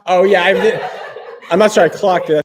Oh yeah, I'm not sure I clocked it.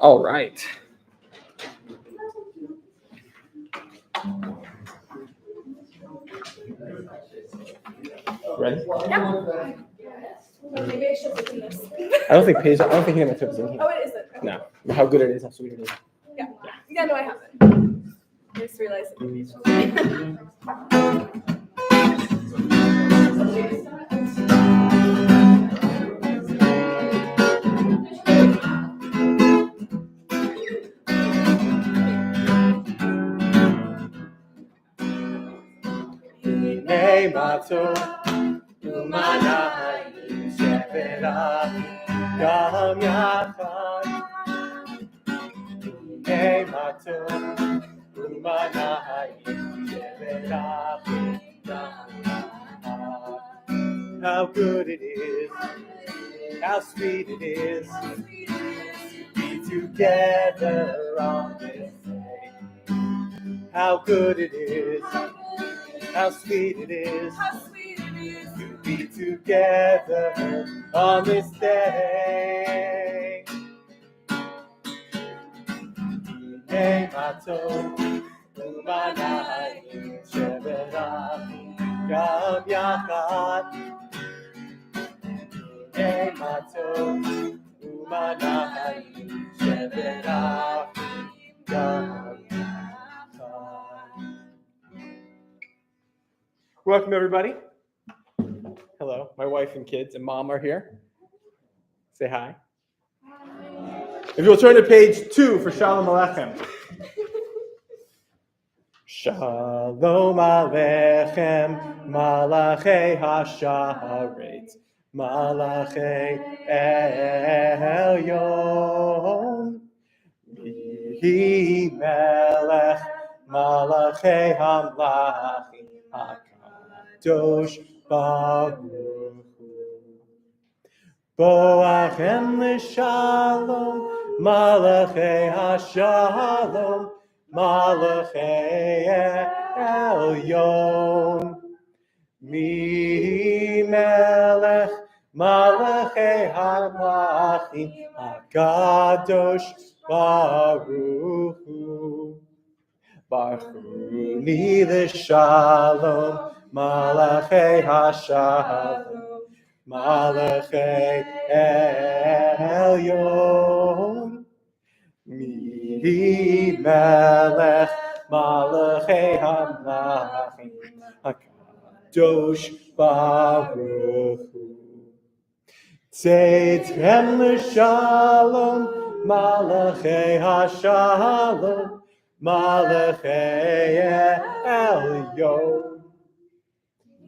All right. Ready? Maybe I should look in this. I don't think he's gonna fit this in here. Oh, it isn't. Okay. No. How good it is, how sweet it is. Yeah. Yeah, no, I have it. I just realized it maybe it Hey, Mato, Umanai, Shepera, Gam Yachad. Hey, Mato, Umanai, Shepera, Gam Yachad. How good it is, how sweet it is to be together on this day. How good it is, how sweet it is to be together on this day. Hey, Mato, Umanai, Shebera, Gam Yachad. Hey, Mato, Umanai, Shebera, Gam Yachad. Welcome, everybody. Hello, my wife and kids and mom are here. Say hi. If you'll turn to page 2 for Shalom Aleichem. Shalom Aleichem, Malachei Hasharet, Malachei Elyon. Mihi Melech, Malachei Hamlachim, HaKadosh Baruch Hu. Boachem l'shalom, Malachei Hashalom, Malachei Elyon. Mi Melech, Malachei Hamlachim, HaKadosh Baruch Hu. Barchuni l'shalom, Malachei Hashalom, Malachei Elyon. Mi Melech, Malachei Hamlachim, HaKadosh Baruch Hu. Tzedchem l'shalom, Malachei Hashalom, Malachei Elyon.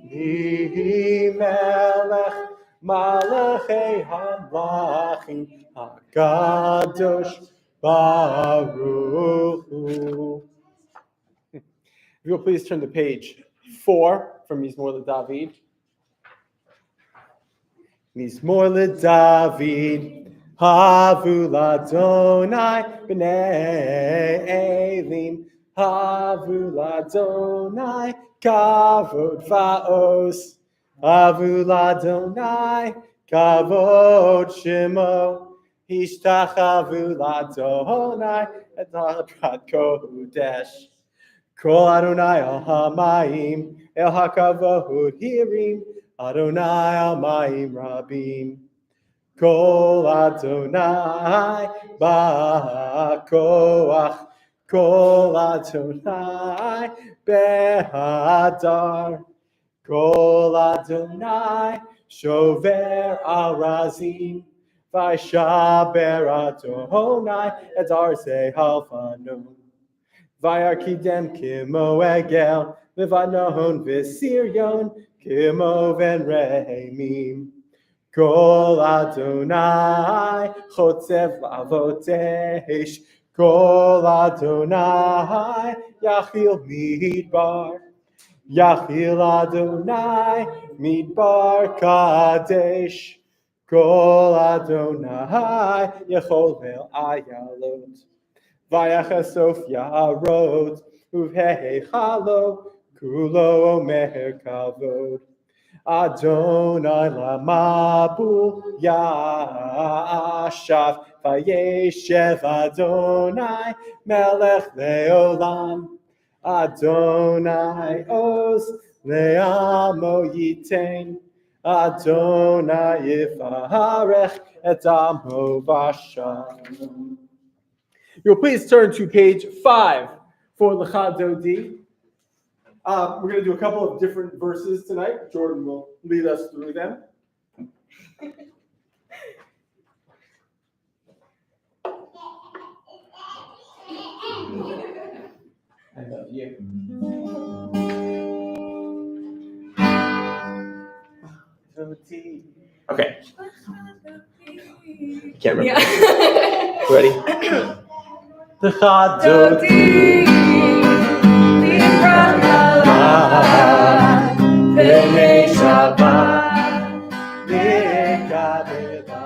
Mi Melech, Malachei Hamlachim, HaKadosh Baruch Hu. If you'll please turn to page 4 from Mizmor LeDavid. Mizmor LeDavid, Havu Ladonai b'nei Elim, Havu Ladonai kavod va'os, Havu Ladonai kavod shemo, Ishtachavu Ladonai et hadrat kodesh. Kol Adonai al hamayim, el hakavod hirim, Adonai al mayim rabim. Kol Adonai ba'koach, Kol Adonai behadar, Kol Adonai shover al razim, Vaishaber Adonai et arzei halfanon. Vayarkidem kimo egel, levanon v'siryon, kimo ven rehemim. Kol Adonai chotzev lavotesh, Kol Adonai yachil midbar, Yachil Adonai midbar kadesh, Kol Adonai yechol vel ayalot. Vayachasof Yarot, Uvhei Chalo, Kulo Omer Kavod. Adonai lamabu yashav vayeshev Adonai melech leolam. Adonai os le'amo yitein. Adonai yivarech et amo v'shalom. You'll please turn to page 5 for Lecha Dodi. We're going to do a couple of different verses tonight. Jordan will lead us through them. I love you. Okay. I can't remember. Yeah. Ready? Lecha Dodi. B'nei Shabbat Nikabela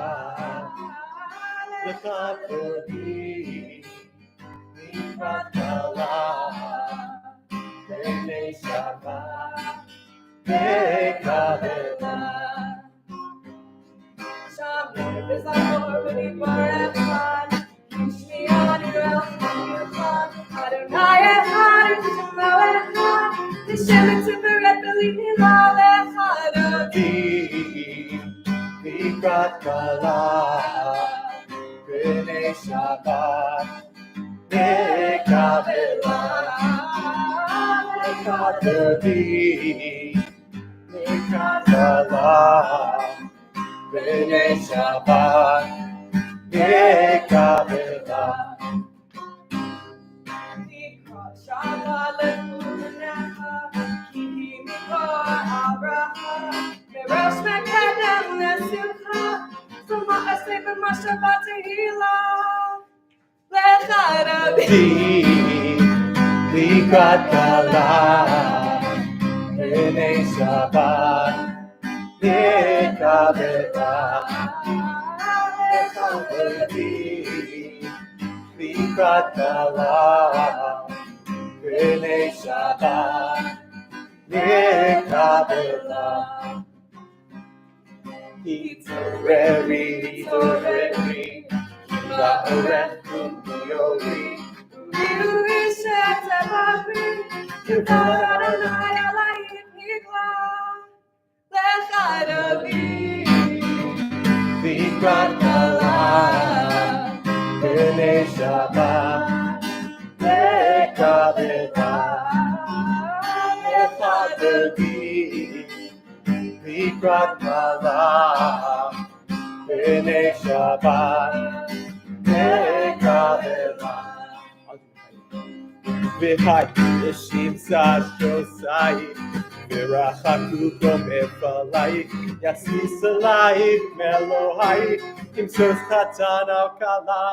Lecha Dodi Mikrat Kala B'nei Shabbat Nikabela Shabbat Bezachor B'nei Echad Shmiyan Echad Adonai Echad Shemo Echad L'Shem Tiferet B'Lihila Lecha Dodi Mikrat Kala B'nei Shabbat Nikabela Lecha Dodi Mikrat Kala B'nei Shabbat Nikabela. Shabbat Lechunecha Ki Mikor Abraha Merosh Mekadem Lesimcha Soma Aseh B'Mashavat Tehila Lecha Dodi Mikrat Kala B'nei Shabbat Nikabela Lecha Dodi Mikrat Kala B'nei Shabbat Nikabela. Hitoreri, Hitoreri, Kiva Orech Kumiyori, Uri Shetevavri Yudar Adonai Alayim Nigla Lecha Dodi Mikrat Kala B'nei Shabbat Nikabela Lecha Dodi Mikrat Kala B'nei Shabbat Nikabela. V'chai yeshiv sashosai v'rachaku kom efalai yasis alai melohai imsos chatan al kala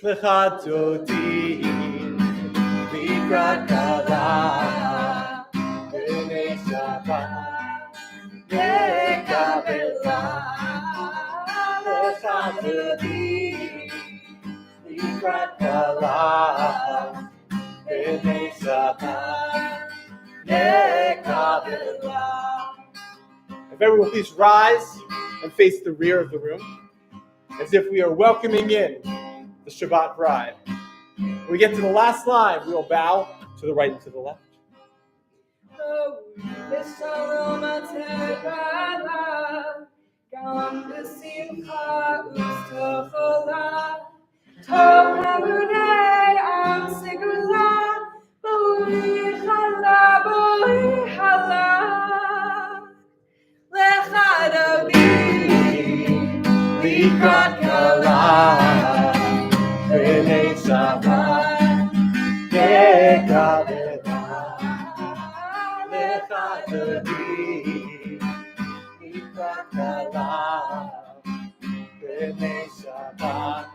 Lecha Dodi Mikrat Kala B'nei Shabbat Nikabela Lecha Dodi Mikrat Kala B'nei Shabbat Nikabela. If everyone will please rise and face the rear of the room as if we are welcoming in the Shabbat bride. When we get to the last line, we will bow to the right and to the left. B'Shalom Atevada Gam B'Simcha U'Stochola Tov Hamunei Am Segula B'Ui Chala Lecha Dodi Mikrat Kala B'nei Shabbat Nikabela Lecha Dodi Mikrat Kala B'nei Shabbat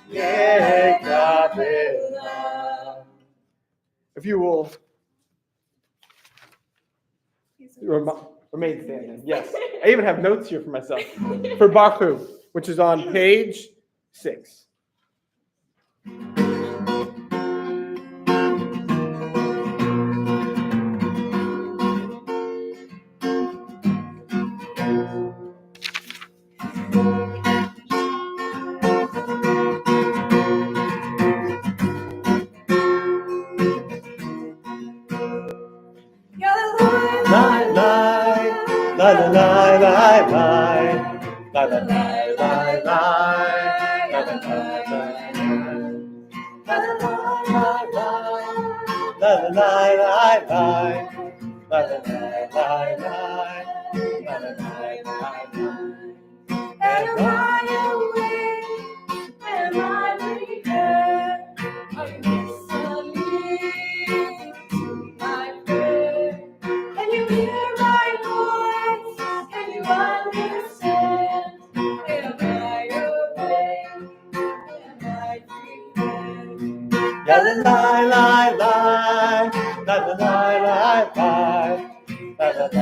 Nikabela. If you will remain standing. Yes. I even have notes here for myself. For Bachu, which is on page 6. la la la la la la la la la la la Am I awake? Am I prepared? Are you listening to my prayer? Can you hear my voice? Can you understand? Am I awake? Am I prepared? La la la la la la la la la la la la la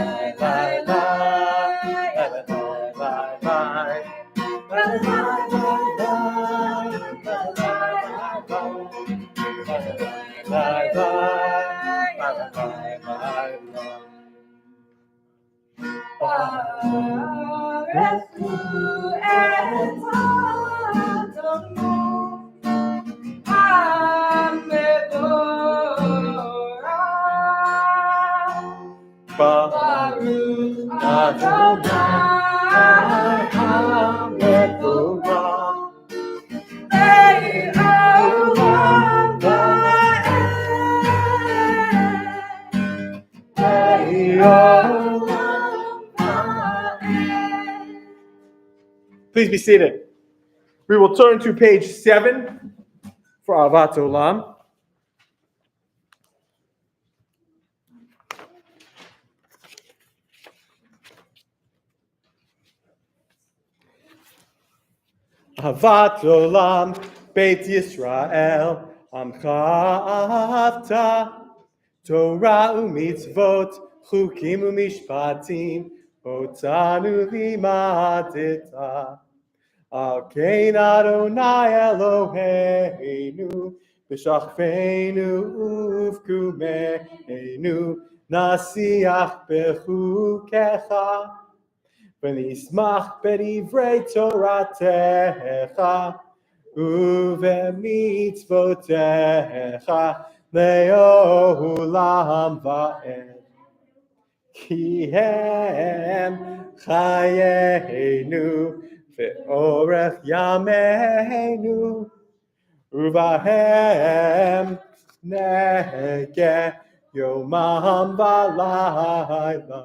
Baruch Adonai HaMevorach Le'olam va'ed. Le'olam va'ed. Please be seated. We will turn to page 7 for Avat Olam. Avat Olam, Beit Yisrael, Amcha Avta, Torah u'mitzvot, Chukim u'mishpatim, Otanu limadeta. Al kein Adonai Eloheinu, B'shachveinu uvkumeinu, Nasiach bechukecha, V'nismach b'divrei Toratecha, Uv'mitzvotecha, Le'olam va'ed. Ki hem chayeinu, Ve'orech yameinu, Uvahem nege yomam v'layla.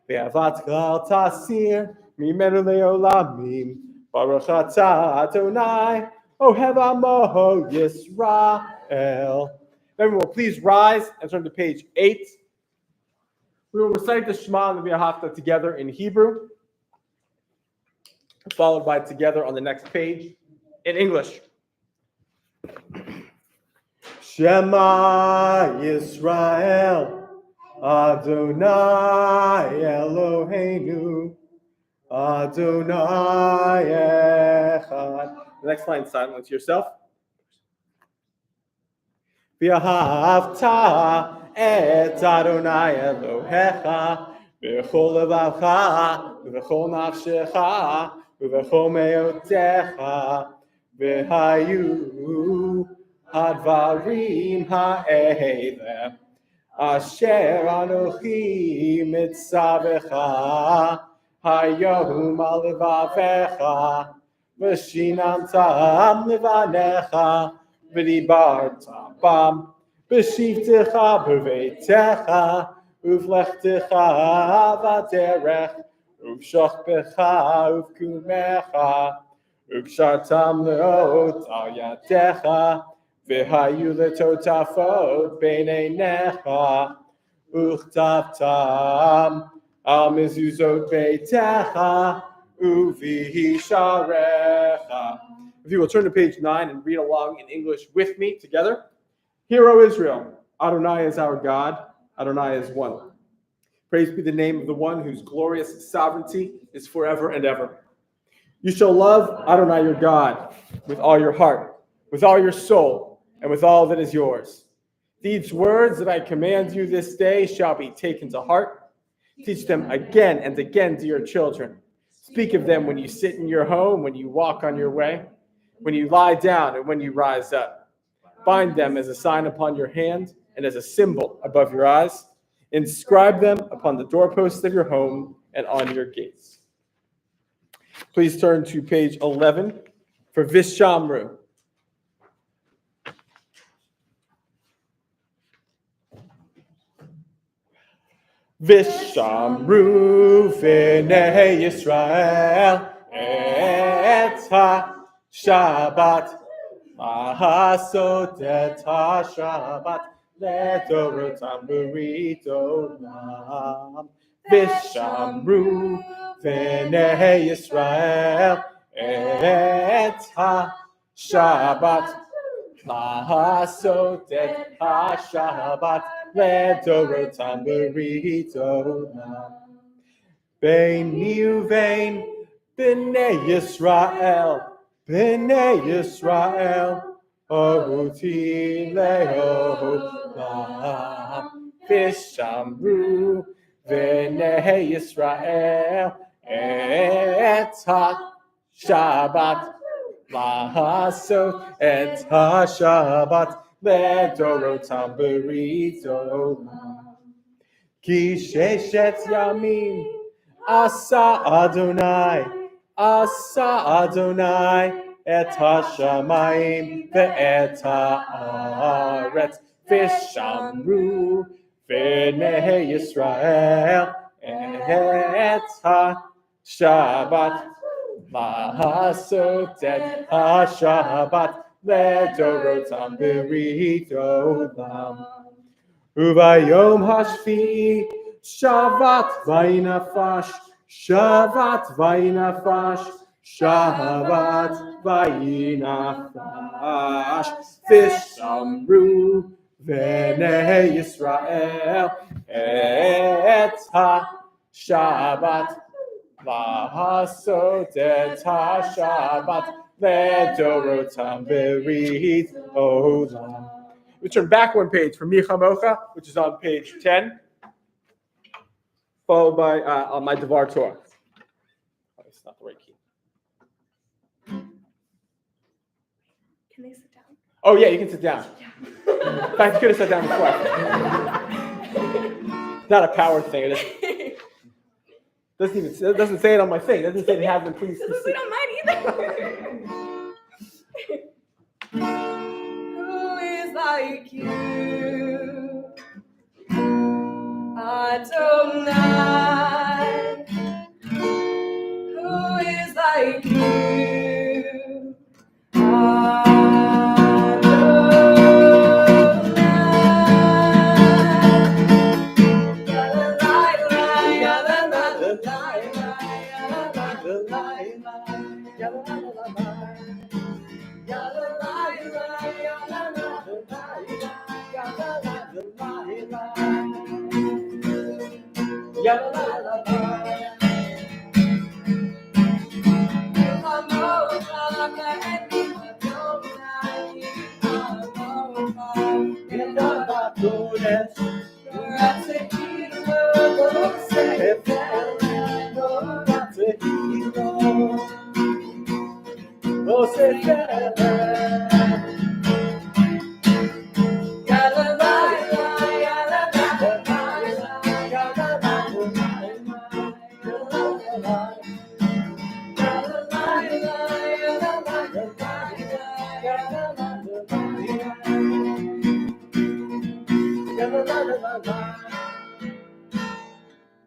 Ve'avat klal tasir, mimenu le'olamim, Baruch atah Adonai, Ohev amo Yisrael. Everyone, please rise and turn to page 8. We will recite the Shema and the V'ahavta together in Hebrew, followed by together on the next page in English. Shema Yisrael, Adonai Eloheinu, Adonai Echad. The next line, silence yourself. V'ahavta et Adonai Elohecha, v'chol levacha, v'chol nafshecha, v'chol meotecha, v'hayu hadvarim ha'eleh, asher anochi mitzavecha, hayom al levavecha, v'shinamtam levanecha, v'dibartam bam, b'shivtecha b'veitecha, uvlechtecha v'derech, uv'shachbecha uv'kumecha, uv'shartam leot al yadecha, v'hayu letotafot b'neinecha, uchtavtam al mezuzot beitecha, u'v'hisharecha. If you will turn to page 9 and read along in English with me together. Hear, O Israel, Adonai is our God, Adonai is one. Praise be the name of the one whose glorious sovereignty is forever and ever. You shall love Adonai your God with all your heart, with all your soul, and with all that is yours. These words that I command you this day shall be taken to heart. Teach them again and again to your children. Speak of them when you sit in your home, when you walk on your way, when you lie down and when you rise up. Bind them as a sign upon your hand and as a symbol above your eyes. Inscribe them upon the doorposts of your home and on your gates. Please turn to page 11 for Vishamru. Vishamru v'nei Yisrael et ha-Shabbat Mahasot et ha-Shabbat Ledorotam b'ridonam Vishamru v'nei Yisrael et ha-Shabbat Mahasot et ha-Shabbat Ledorotam b'ridonam Beini uvein b'nei Yisrael Oruti le'olam Vishamru v'nei Yisrael et ha-Shabbat Lahasot et ha-Shabbat Ledorotam b'ridonam Ki sheshet yamim Asa Adonai et ha-shamayim ve'et ha'aretz Vishamru v'nei Yisrael et ha-Shabbat Mahasot et ha-Shabbat Ledorotam b'ridonam Uvayom hashvi'i Shabbat vayinafash Vishamru v'nei Yisrael et ha-Shabbat Lahasot et ha-Shabbat Ledorotam b'ridonam. We turn back one page for Micha Mocha, which is on page 10, followed by on my Devar Torah. Oh, it's not the right key. Can they sit down? Oh, yeah, you can sit down. In fact, you could have sat down before. It's not a power thing. It doesn't say it on my thing. It doesn't say they have been pleased to We see. don't mind either. Who is like you? Adonai. Who is like you? Who is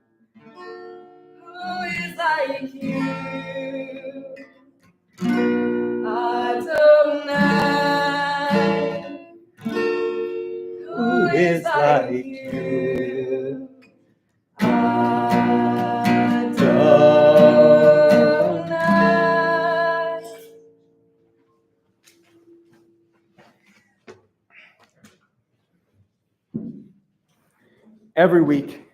like you? Adonai. Who is like you? Adonai. Every week,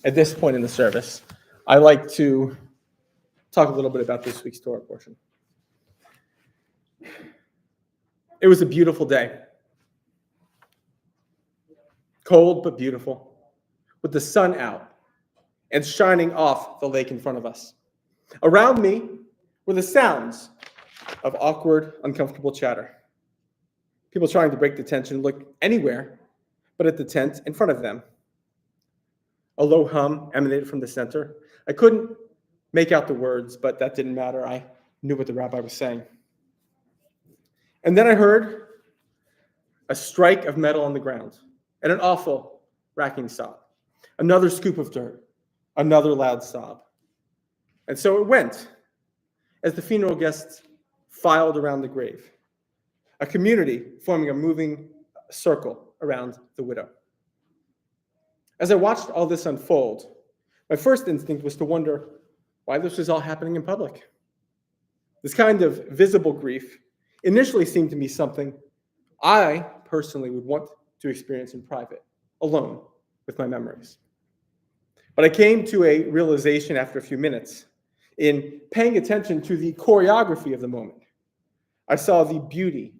at this point in the service, I like to talk a little bit about this week's Torah portion. It was a beautiful day. Cold but beautiful, with the sun out and shining off the lake in front of us. Around me were the sounds of awkward, uncomfortable chatter. People trying to break the tension, look anywhere but at the tent in front of them. A low hum emanated from the center. I couldn't make out the words, but that didn't matter. I knew what the rabbi was saying. And then I heard a strike of metal on the ground and an awful racking sob. Another scoop of dirt, another loud sob. And so it went as the funeral guests filed around the grave, a community forming a moving circle around the widow. As I watched all this unfold, my first instinct was to wonder why this was all happening in public. This kind of visible grief initially seemed to me something I personally would want to experience in private, alone with my memories. But I came to a realization after a few minutes in paying attention to the choreography of the moment. I saw the beauty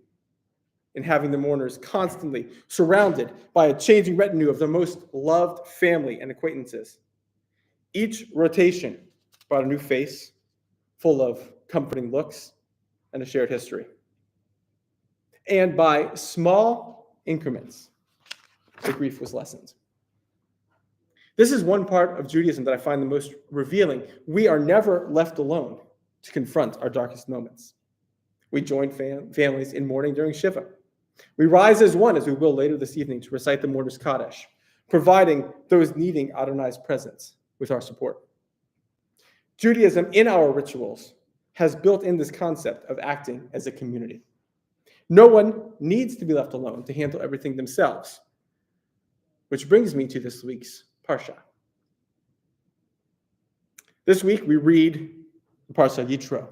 in having the mourners constantly surrounded by a changing retinue of their most loved family and acquaintances. Each rotation brought a new face, full of comforting looks and a shared history. And by small increments, the grief was lessened. This is one part of Judaism that I find the most revealing. We are never left alone to confront our darkest moments. We join families in mourning during Shiva. We rise as one, as we will later this evening, to recite the Mourner's Kaddish, providing those needing Adonai's presence with our support. Judaism, in our rituals, has built in this concept of acting as a community. No one needs to be left alone to handle everything themselves, which brings me to this week's Parsha. This week we read the Parsha Yitro,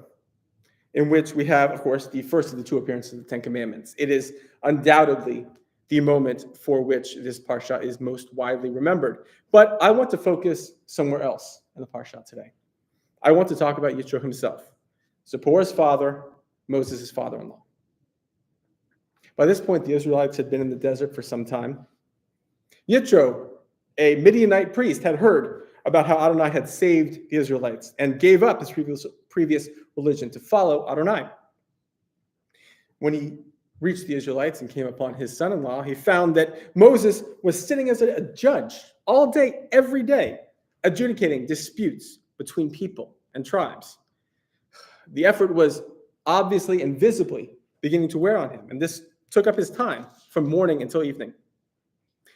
in which we have, of course, the first of the two appearances of the Ten Commandments. It is undoubtedly the moment for which this Parsha is most widely remembered. But I want to focus somewhere else in the Parsha today. I want to talk about Yitro himself, Zipporah's father, Moses' father-in-law. By this point, the Israelites had been in the desert for some time. Yitro, a Midianite priest, had heard about how Adonai had saved the Israelites and gave up his previous religion to follow Adonai. When he reached the Israelites and came upon his son-in-law, he found that Moses was sitting as a judge all day, every day, adjudicating disputes between people and tribes. The effort was obviously and visibly beginning to wear on him, and this took up his time from morning until evening.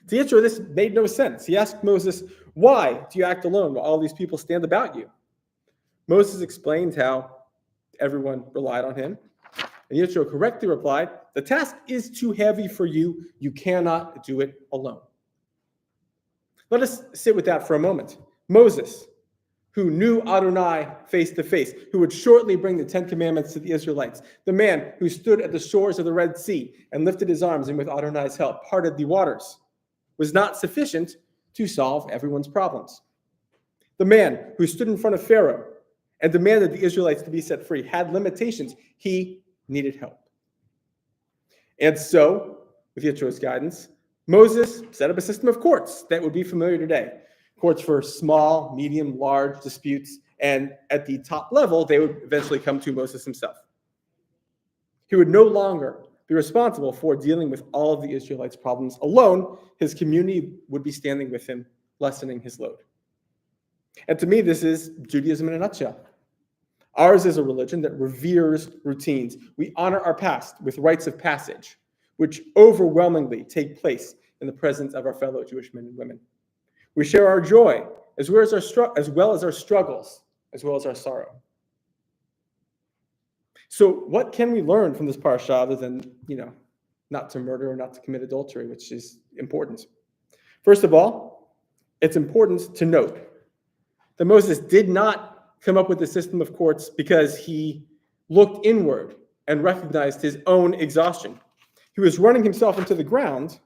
To Yitro, this made no sense. He asked Moses, "Why do you act alone while all these people stand about you?" Moses explained how everyone relied on him, and Yitro correctly replied, "The task is too heavy for you. You cannot do it alone." Let us sit with that for a moment. Moses, who knew Adonai face to face, who would shortly bring the Ten Commandments to the Israelites, the man who stood at the shores of the Red Sea and lifted his arms and with Adonai's help parted the waters, was not sufficient to solve everyone's problems. The man who stood in front of Pharaoh and demanded the Israelites to be set free had limitations. He needed help. And so, with Yitro's guidance, Moses set up a system of courts that would be familiar today. Courts for small, medium, large disputes, and at the top level, they would eventually come to Moses himself. He would no longer be responsible for dealing with all of the Israelites' problems alone. His community would be standing with him, lessening his load. And to me, this is Judaism in a nutshell. Ours is a religion that reveres routines. We honor our past with rites of passage, which overwhelmingly take place in the presence of our fellow Jewish men and women. We share our joy as well as our struggles, as well as our sorrow. So what can we learn from this parsha other than, not to murder or not to commit adultery, which is important? First of all, it's important to note that Moses did not come up with the system of courts because he looked inward and recognized his own exhaustion. He was running himself into the ground,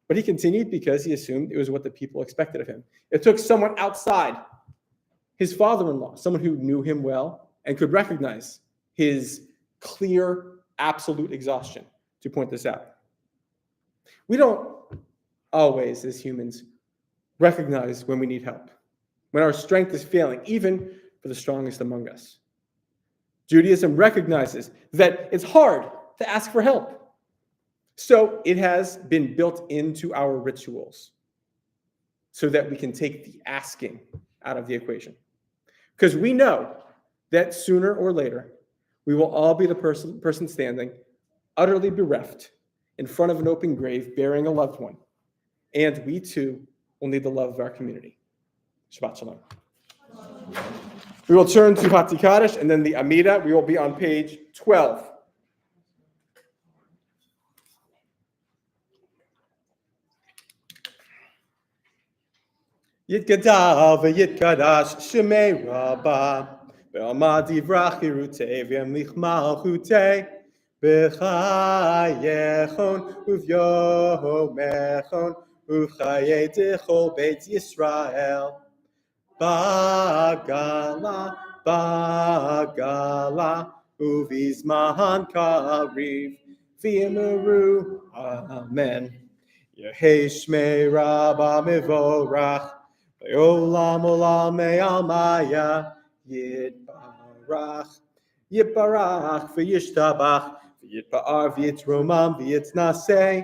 but he continued because he assumed it was what the people expected of him. It took someone outside, his father-in-law, someone who knew him well and could recognize his clear, absolute exhaustion, to point this out. We don't always, as humans, recognize when we need help, when our strength is failing, even for the strongest among us. Judaism recognizes that it's hard to ask for help. So it has been built into our rituals so that we can take the asking out of the equation. Because we know that sooner or later, we will all be the person standing, utterly bereft, in front of an open grave, bearing a loved one. And we too will need the love of our community. Shabbat Shalom. We will turn to Hatikadosh and then the Amida. We will be on page 12. Yitgadal v'yitkadash shemei rabba ve'amad yivrach yirutei v'yamlich malchutei b'chayechon uvyomechon uchayei dechol beit Yisrael bagala uvizman kariv v'yimeru amen. Yehei shmei rabba mevorach Olam olam me'almaya yitbarach v'yishtabach v'yitba'ar v'yitromam v'yitnaseh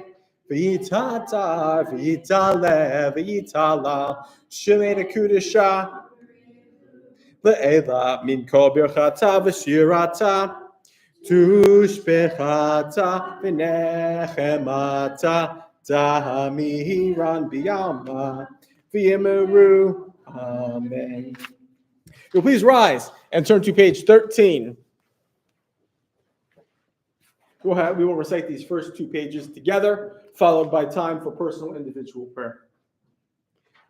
v'yitatar v'yitaleh v'yitalal shemei dekudesha le'ela min kol birchata v'shirata tushbechata v'nechemata damiran b'yama V'yemeru. Amen. You'll please rise and turn to page 13. We will recite these first two pages together, followed by time for personal individual prayer.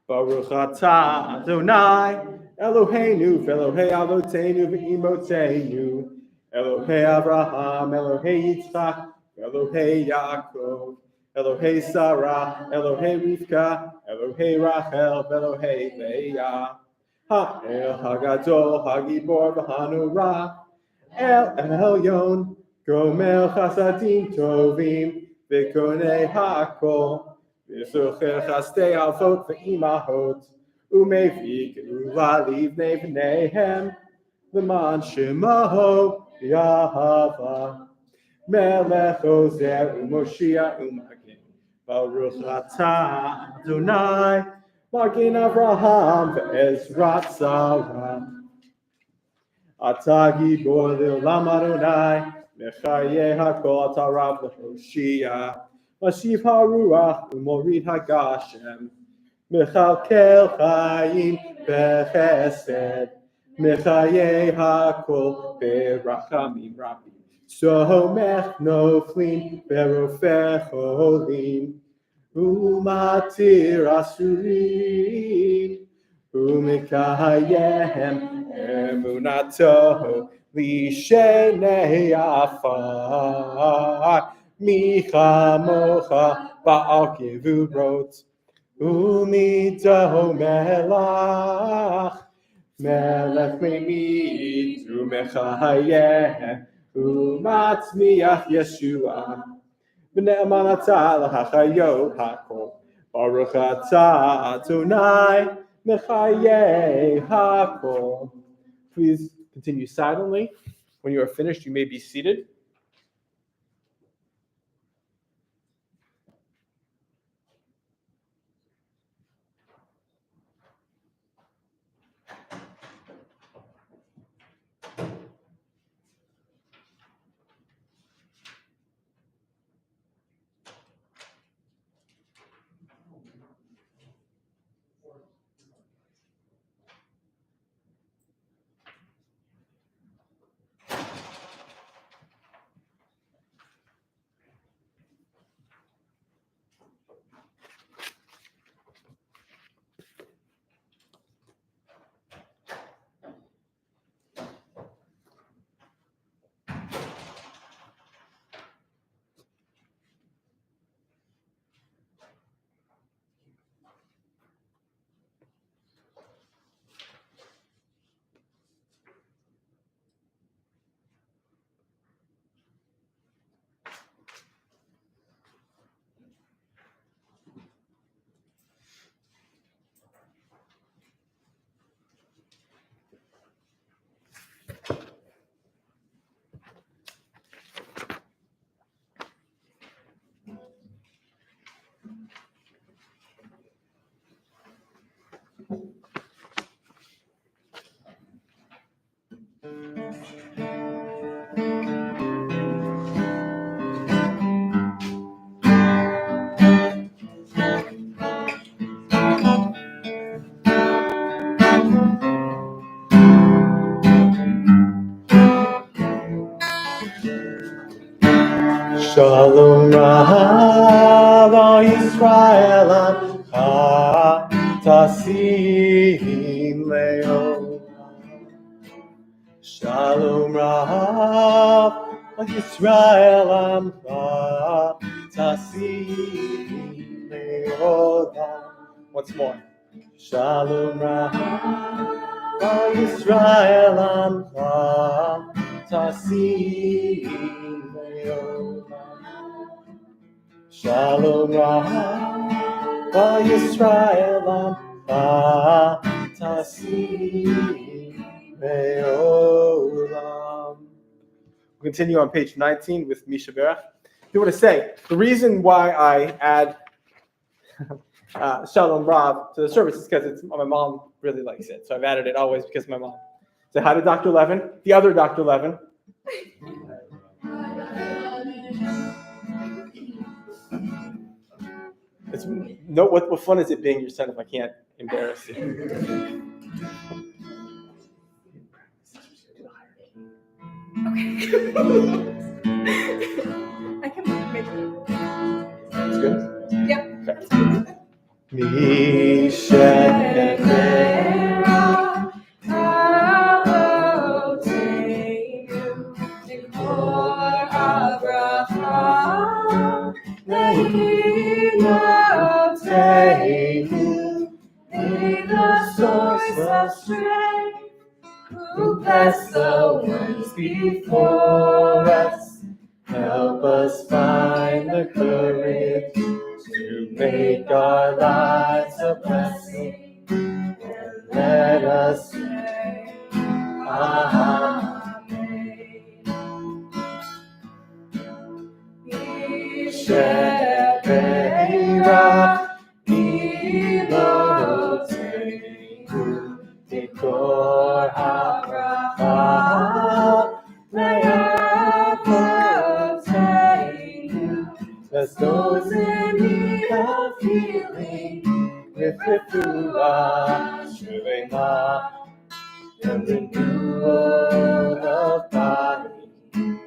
Baruch atah Adonai Eloheinu v'Elohei Avoteinu v'Imotzeinu Elohei Avraham Elohei Yitzchak Elohei Yaakov Elohei Sarah, Elohei Rivka, Elohei Rachel, Elohei Leah. Ha'el Hagadol, Hagibor v'Hanurah, El Elyon, Gomel Chasadim Tovim, V'konei Hakol, V'socher Chastei Avot v'Imahot, Umevi Geula Livnei V'neihem, L'man Shemaho Yahava, Melech Ozer U'Moshiach U'Magin, Baruch atah Adonai, Magin Avraham ve'Ezrat Sarah. Atah Gibor Le'olam Adonai, Mechayeh HaKol Atah Rav L'Hoshia, Mashiv HaRuach U'Morid HaGashem, Mechalkel Chayim B'Chesed, Mechayeh HaKol B'Rachamim Rabim. Somech noflim berofeh cholim umatir asurim umekayem emunato lishenei afar michamocha ba'al kivurot umido melach meimid umechayem Umatzmiach Yeshua, B'ne'eman atah l'hachayot hakol, Baruch atah Adonai, Mechayeh hakol. Please continue silently. When you are finished, you may be seated. Shalom Rav al Yisrael tasim leolam. Shalom Rav al Yisrael tasim leolam. Once more. Shalom Rav al Yisrael tasim leolam. Shalom Rav Yisrael tasim me'olam. We'll continue on page 19 with Misha Berach. I want to say the reason why I add Shalom Rav to the service is because my mom really likes it, so I've added it always because my mom. Say hi to Dr. Levin, the other Dr. Levin. What fun is it being your son if I can't embarrass you? Okay. I can make it. That's good? Yeah. Okay. The source of strength, who bless the ones before us. Help us find the courage to make our lives a blessing, and let us say, Bless those in need of healing with refuah, shlema, and renewal of body, and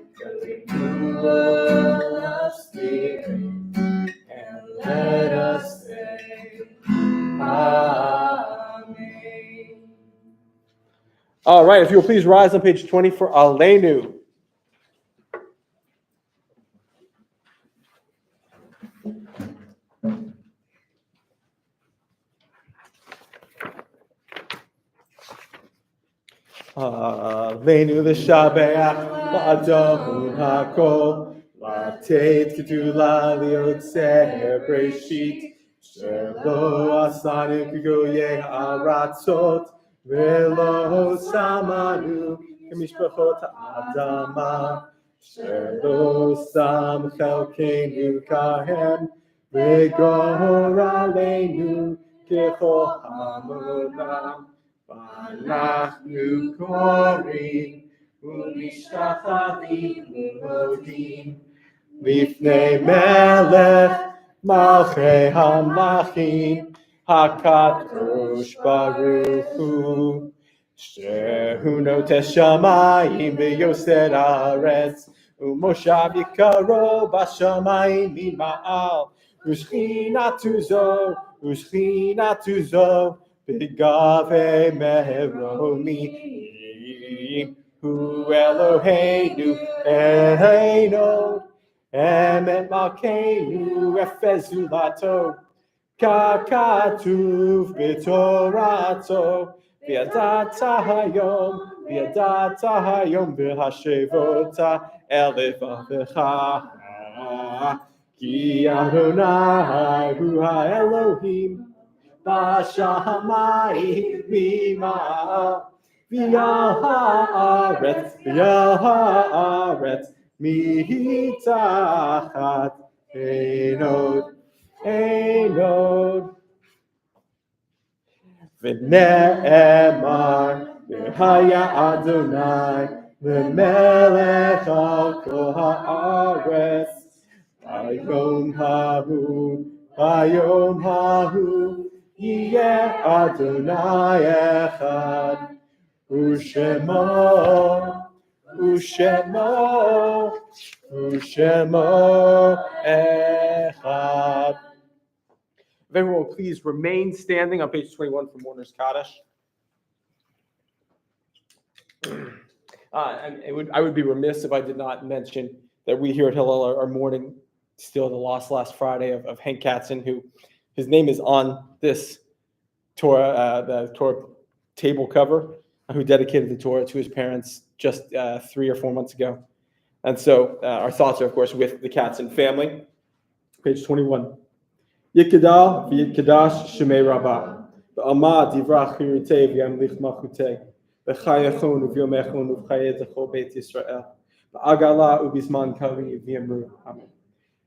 renewal of spirit, and let us say, Amen. All right, if you will please rise on page 20 for Aleinu. Aleinu l'shabeach la'adon hakol la'tet kedula liotzer breshit shelo asanu k'goyei ha'aratzot velo samanu k'mishpachot ha'adama shelo sam chelkeinu kahem v'gor aleinu k'chol hamonam. V'anachnu korim u'mishtachavim u'modim lifnei melech malchei hamlachim hakadosh baruch hu shehu notes shamayim v'yosed haaretz u'moshav yikaro b'shamayim mima'al u'shchinatu zo B'gave meromim hu Eloheinu Eino emet malkeinu efezulato kakatuv b'torato v'yadata hayom v'hashevota elevavecha ki Adonai hu ha'Elohim Bashamai mima v'ya'aretz mitachat enod v'ne'emar v'haya Adonai V'melech al kol haaretz. Bayom hahu, yeh Adonai echad. Ushemo echad. If everyone will please remain standing on page 21 for Mourner's Kaddish. I would be remiss if I did not mention that we here at Hillel are mourning still the loss last Friday of Hank Katzen, who his name is on this Torah, the Torah table cover, who dedicated the Torah to his parents just 3 or 4 months ago. And so our thoughts are, of course, with the Katzen family. Page 21. Yikadal v'yikadash shemei rabbah. V'amad divrach hirutei v'yamlich malchutei. V'chayachon v'yomechon v'chayet zechol beit Yisrael. V'agala u'bizman kavi v'yamru. Amen.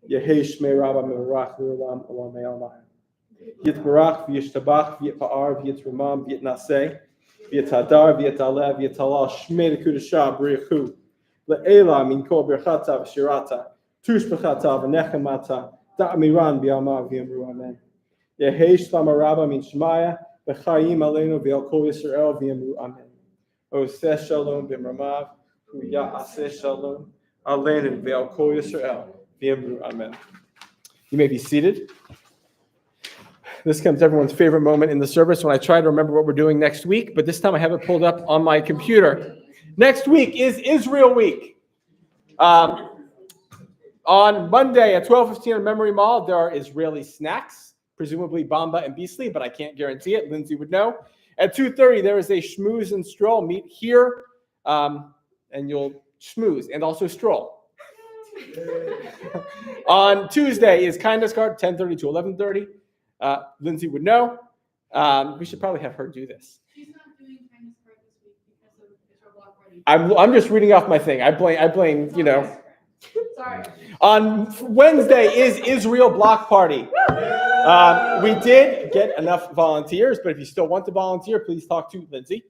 Yehei shmei rabbah mevarach l'olam olamei alayim. Yitbarach v'yishtabach v'yitpa'ar v'yitrumam v'yitnaseh v'yitadar v'yitaleh v'yitalal shmei l'kudashah b'richu. Le'ela min kol birchata v'shirata. Tushbechata v'nechemata. Da'amiran b'yama v'yamru amen. Yehei shlama rabba min shmaya v'chayim aleinu v'al kol Yisrael v'yamru amen. Oseh shalom b'mramav v'ya'aseh shalom aleinu v'al kol Yisrael v'yamru amen. You may be seated. This comes to everyone's favorite moment in the service when I try to remember what we're doing next week, but this time I have it pulled up on my computer. Next week is Israel Week. On Monday at 12:15 on Memory Mall, there are Israeli snacks, presumably Bamba and Beasley, but I can't guarantee it. Lindsay would know. At 2:30, there is a schmooze and stroll. Meet here, and you'll schmooze and also stroll. On Tuesday is Kindness Card, 10:30 to 11:30. Lindsay would know. We should probably have her do this. She's not doing Kindness Card this week because of her block party. I'm just reading off my thing. I blame, Sorry. On Wednesday is Israel Block Party. We did get enough volunteers, but if you still want to volunteer, please talk to Lindsay.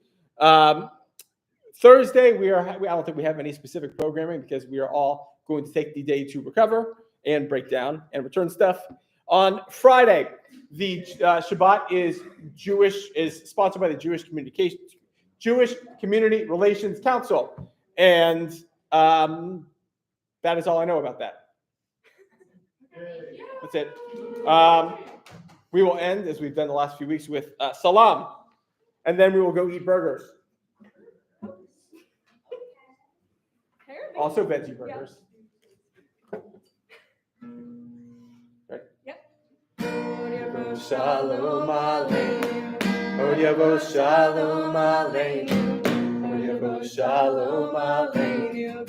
Thursday, I don't think we have any specific programming because we are all going to take the day to recover and break down and return stuff. On Friday, the Shabbat is sponsored by the Jewish Community Relations Council, and that is all I know about that. That's it. We will end, as we've done the last few weeks, with salam, and then we will go eat burgers. Also veggie burgers. Right? Yep. Shalom aleinu. Odyavo shalom aleinu. Odyavo shalom aleinu.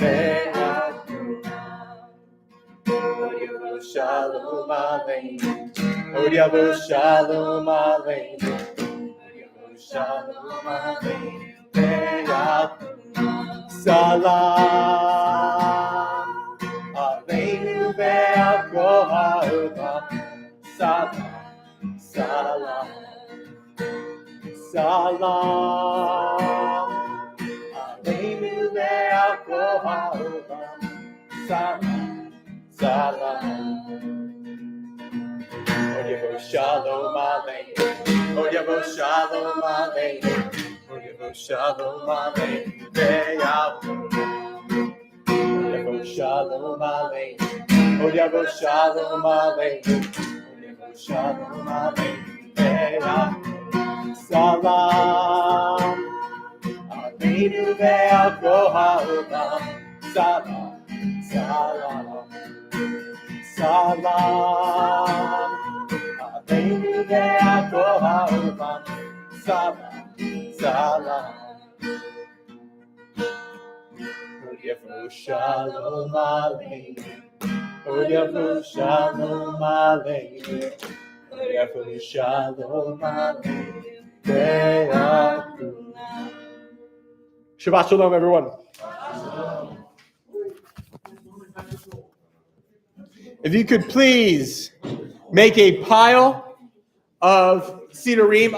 Odyavo shalom aleinu. Odyavo shalom aleinu. Odyavo shalom aleinu. Salam aleinu ve'al kol ha'olam. Salam, salam, salam aleinu ve'al kol ha'olam. Salam, salam. Odyavo shalom aleinu. Odyavo shalom aleinu. Odyavo shalom aleinu ve'al kol ha'olam. Odyavo shalom aleinu. Odyavo shalom aleinu. Odyavo shalom aleinu ve'al salam aleinu ve'al kol ha'olam. Salam, salam, salam aleinu ve'al kol ha'olam. Salam, salam. Odyavo shalom aleinu. Odyavo shalom aleinu. Odyavo shalom aleinu ve'al kulam. Shabbat shalom, everyone. If you could please make a pile of Sidurim